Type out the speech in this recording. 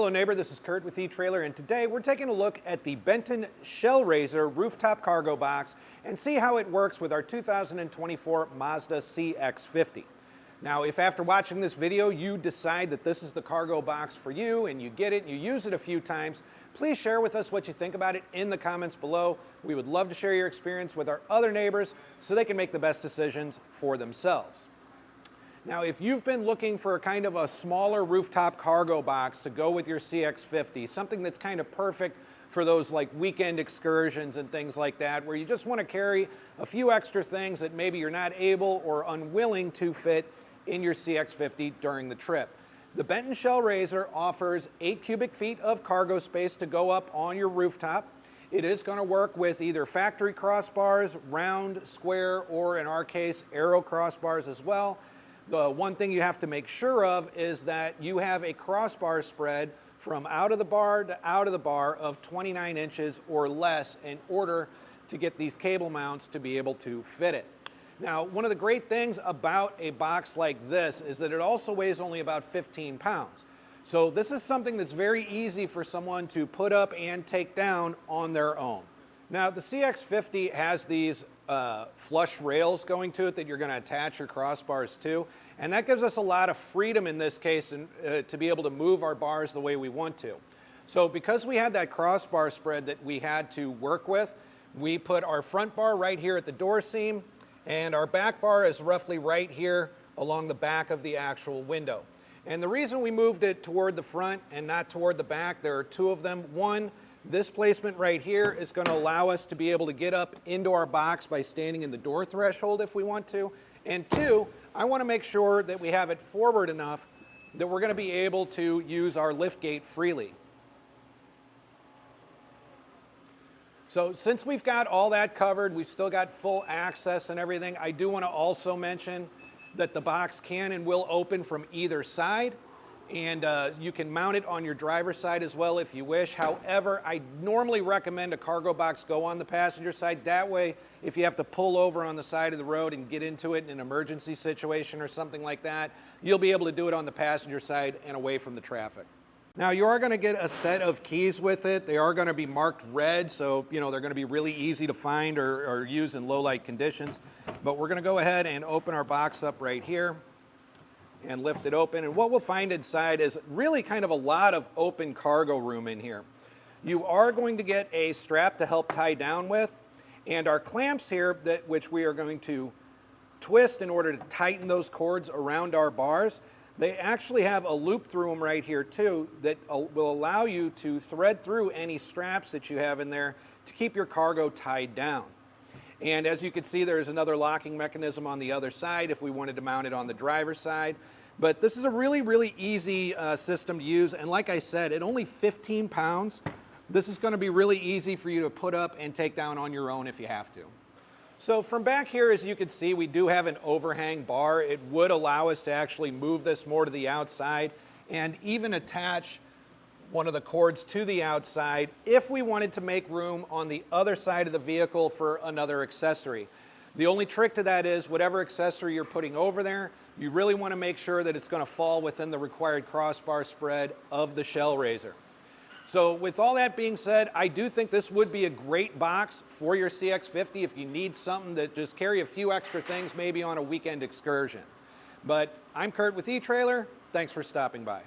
Hello neighbor, this is Curt with etrailer, and today we're taking a look at the Benton ShellRaiser rooftop cargo box and see how it works with our 2024 Mazda CX-50. Now, if after watching this video you decide that this is the cargo box for you and you get it and you use it a few times, please share with us what you think about it in the comments below. We would love to share your experience with our other neighbors so they can make the best decisions for themselves. Now, if you've been looking for kind of a smaller rooftop cargo box to go with your CX-50, something that's kind of perfect for those like weekend excursions and things like that, where you just want to carry a few extra things that maybe you're not able or unwilling to fit in your CX-50 during the trip. The Benton ShellRaiser offers 8 cubic feet of cargo space to go up on your rooftop. It is going to work with either factory crossbars, round, square, or in our case, arrow crossbars as well. The one thing you have to make sure of is that you have a crossbar spread from out of the bar to out of the bar of 29 inches or less in order to get these cable mounts to be able to fit it. Now, one of the great things about a box like this is that it also weighs only about 15 pounds. So this is something that's very easy for someone to put up and take down on their own. Now, the CX-50 has these flush rails going to it that you're going to attach your crossbars to, and that gives us a lot of freedom in this case to be able to move our bars the way we want to. So because we had that crossbar spread that we had to work with, we put our front bar right here at the door seam, and our back bar is roughly right here along the back of the actual window. And the reason we moved it toward the front and not toward the back, there are two of them. One, this placement right here is going to allow us to be able to get up into our box by standing in the door threshold if we want to. And two, I want to make sure that we have it forward enough that we're going to be able to use our lift gate freely. So since we've got all that covered, we've still got full access and everything, I do want to also mention that the box can and will open from either side. And you can mount it on your driver's side as well if you wish. However, I normally recommend a cargo box go on the passenger side. That way, if you have to pull over on the side of the road and get into it in an emergency situation or something like that, you'll be able to do it on the passenger side and away from the traffic. Now, you are going to get a set of keys with it. They are going to be marked red, so they're going to be really easy to find or use in low light conditions. But we're going to go ahead and open our box up right here and lift it open. And what we'll find inside is really kind of a lot of open cargo room in here. You are going to get a strap to help tie down with, and our clamps here, which we are going to twist in order to tighten those cords around our bars, they actually have a loop through them right here too that will allow you to thread through any straps that you have in there to keep your cargo tied down. And as you can see, there's another locking mechanism on the other side if we wanted to mount it on the driver's side. But this is a really, really easy system to use. And like I said, at only 15 pounds, this is going to be really easy for you to put up and take down on your own if you have to. So from back here, as you can see, we do have an overhang bar. It would allow us to actually move this more to the outside and even attach one of the cords to the outside if we wanted to make room on the other side of the vehicle for another accessory. The only trick to that is whatever accessory you're putting over there, you really want to make sure that it's going to fall within the required crossbar spread of the ShellRaiser. So with all that being said, I do think this would be a great box for your CX-50 if you need something to just carry a few extra things maybe on a weekend excursion. But I'm Curt with etrailer. Thanks for stopping by.